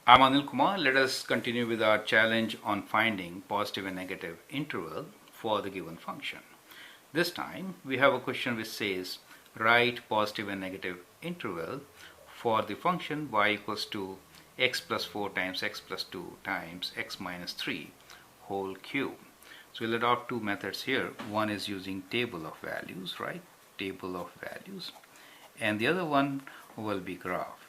I'm Anil Kumar. Let us continue with our challenge on finding positive and negative interval for the given function. This time we have a question which says write positive and negative interval for the function y equals to x plus 4 times x plus 2 times x minus 3 whole cube. So we'll adopt two methods here. One is using table of values, right? Table of values. And the other one will be graph.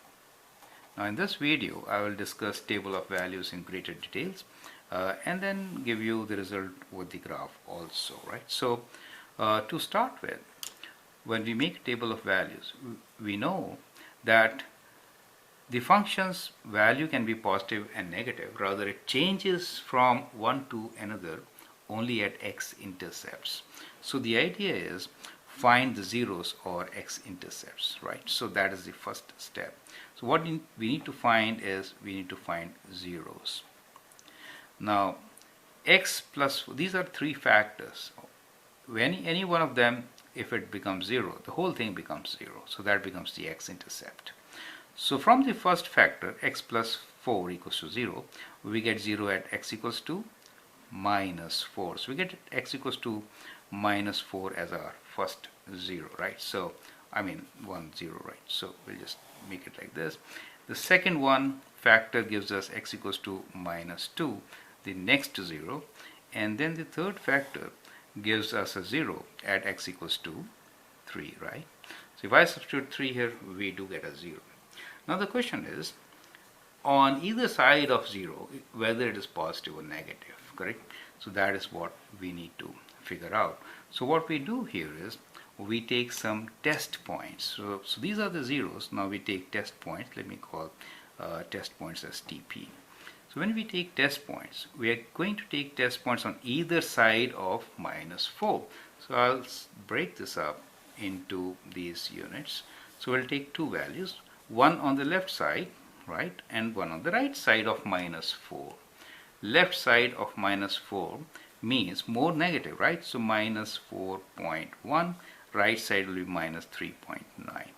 Now in this video I will discuss table of values in greater details and then give you the result with the graph also, right? So to start with, when we make a table of values, we know that the function's value can be positive and negative. Rather, it changes from one to another only at x-intercepts. So the idea is find the zeros or x-intercepts, right? So that is the first step. So what we need to find is we need to find zeros. Now x plus, these are three factors. Any one of them, if it becomes 0, the whole thing becomes 0. So that becomes the x-intercept. So from the first factor, x plus 4 equals to 0, we get 0 at x equals to minus 4. So we get x equals to minus 4 as our first 0, right? So I mean 1 0, right? So we'll just make it like this. The second one factor gives us x equals to minus 2, the next 0, and then the third factor gives us a 0 at x equals to 3, right? So if I substitute 3 here, we do get a 0. Now the question is, on either side of 0, whether it is positive or negative, correct? So that is what we need to figure out. So what we do here is we take some test points. So these are the zeros. Now we take test points. Let me call test points as TP. So when we take test points, we are going to take test points on either side of minus 4. So I'll break this up into these units. So we'll take two values, one on the left side, right, and one on the right side of minus 4. Left side of minus 4 means more negative, right? So minus 4.1, right side will be minus 3.9.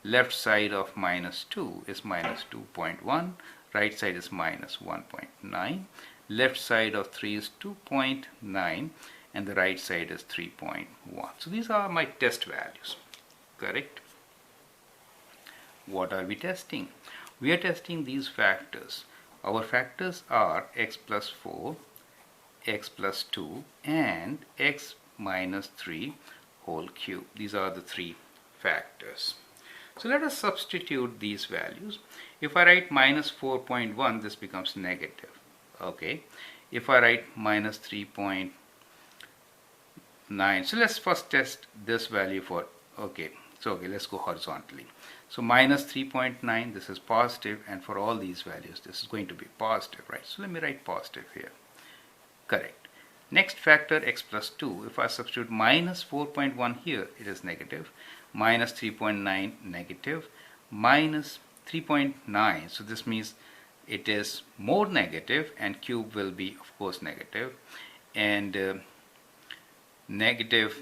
Left side of minus 2 is minus 2.1, right side is minus 1.9. Left side of 3 is 2.9 and the right side is 3.1. So these are my test values, correct? What are we testing? We are testing these factors. Our factors are x plus 4, x plus 2 and x minus 3 whole cube. These are the three factors. So let us substitute these values. If I write minus 4.1, this becomes negative. Okay. If I write minus 3.9, so let's first test this value for, okay, so okay, let's go horizontally. So minus 3.9, this is positive, and for all these values this is going to be positive, right? So let me write positive here. Correct. Next factor, x plus 2. If I substitute minus 4.1 here, it is negative. Minus 3.9 negative. Minus 3.9. So this means it is more negative, and cube will be of course negative. And negative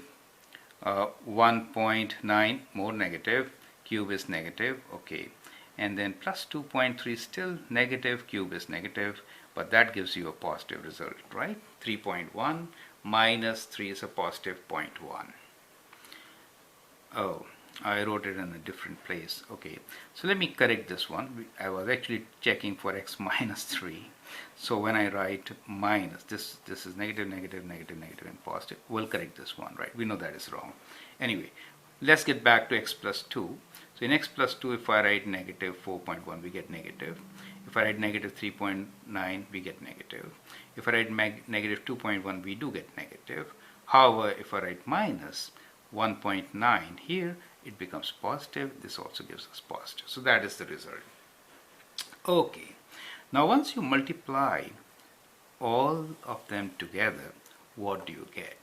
1.9 more negative. Cube is negative. Okay. And then plus 2.3 still negative, cube is negative, but that gives you a positive result, right? 3.1 minus 3 is a positive 0.1. Oh, I wrote it in a different place. Okay, so let me correct this one. I was actually checking for x minus 3. So when I write minus, this is negative, negative, negative, negative, and positive. We'll correct this one, right? We know that is wrong. Anyway, let's get back to x plus 2. So in x plus 2, if I write negative 4.1, we get negative. If I write negative 3.9, we get negative. If I write negative 2.1, we do get negative. However, if I write minus 1.9 here, it becomes positive. This also gives us positive. So that is the result. Okay. Now once you multiply all of them together, what do you get?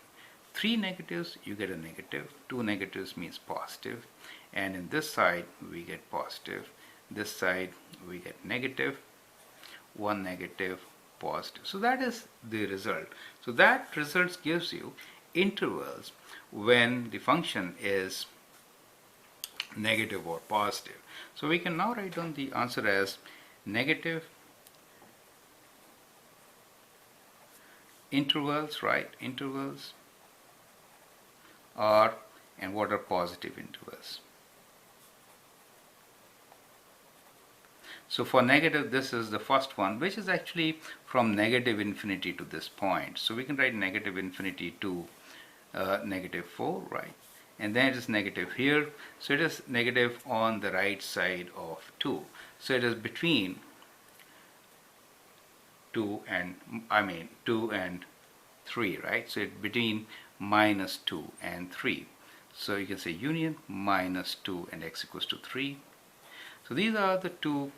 3 negatives, you get a negative. 2 negatives means positive. And in this side, we get positive. This side, we get negative. 1 negative, positive. So that is the result. So that result gives you intervals when the function is negative or positive. So we can now write down the answer as negative intervals, right? Intervals are, and what are positive intervals? So for negative, this is the first one, which is actually from negative infinity to this point. So we can write negative infinity to negative 4, right? And then it is negative here. So it is negative on the right side of 2. So it is between 2 and 3, right? So it's between minus 2 and 3. So you can say union minus 2 and x equals to 3. So these are the two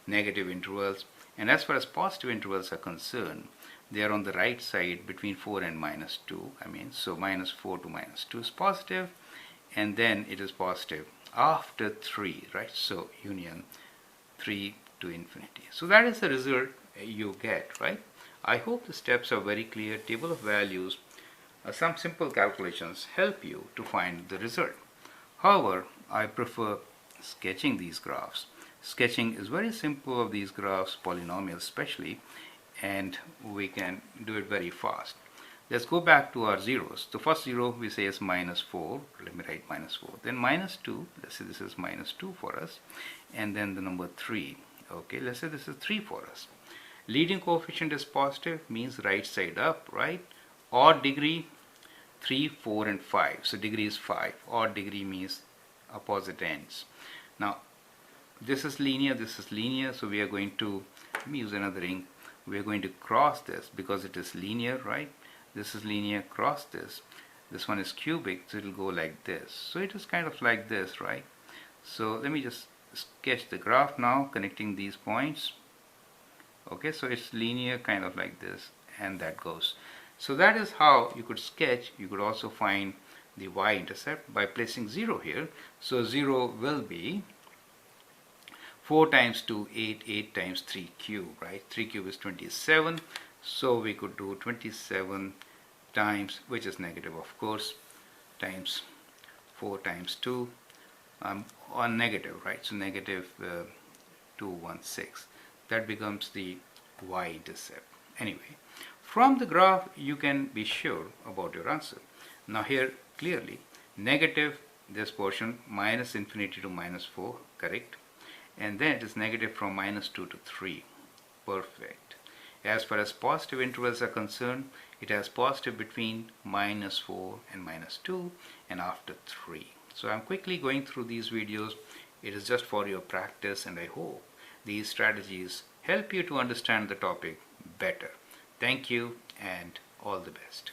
negative intervals, and as far as positive intervals are concerned, they are on the right side between 4 and minus 2. So minus 4 to minus 2 is positive, and then it is positive after 3, right? So union 3 to infinity. So that is the result you get, right? I hope the steps are very clear. Table of values, some simple calculations help you to find the result. However, I prefer sketching these graphs. Sketching is very simple of these graphs, polynomials especially, and we can do it very fast. Let's go back to our zeros. The first zero we say is minus 4. Let me write minus 4. Then minus 2. Let's say this is minus 2 for us. And then the number 3. Okay, let's say this is 3 for us. Leading coefficient is positive, means right side up, right? Odd degree, 3, 4, and 5. So degree is 5. Odd degree means opposite ends. Now, this is linear, so we are going to, let me use another ink, we are going to cross this because it is linear, right? This is linear, cross this. This one is cubic, so it will go like this. So it is kind of like this, right? So let me just sketch the graph now, connecting these points. Okay, so it's linear, kind of like this, and that goes. So that is how you could sketch. You could also find the y-intercept by placing 0 here. So 0 will be 4 times 2, 8, 8 times 3 cube, right? 3 cube is 27. So we could do 27 times, which is negative of course, times 4 times 2, on negative, right? So negative 216. That becomes the y-intercept. Anyway, from the graph you can be sure about your answer. Now here clearly, negative, this portion, minus infinity to minus 4, correct? And then it is negative from minus 2 to 3. Perfect. As far as positive intervals are concerned, it has positive between minus 4 and minus 2 and after 3. So I'm quickly going through these videos. It is just for your practice, and I hope these strategies help you to understand the topic better. Thank you and all the best.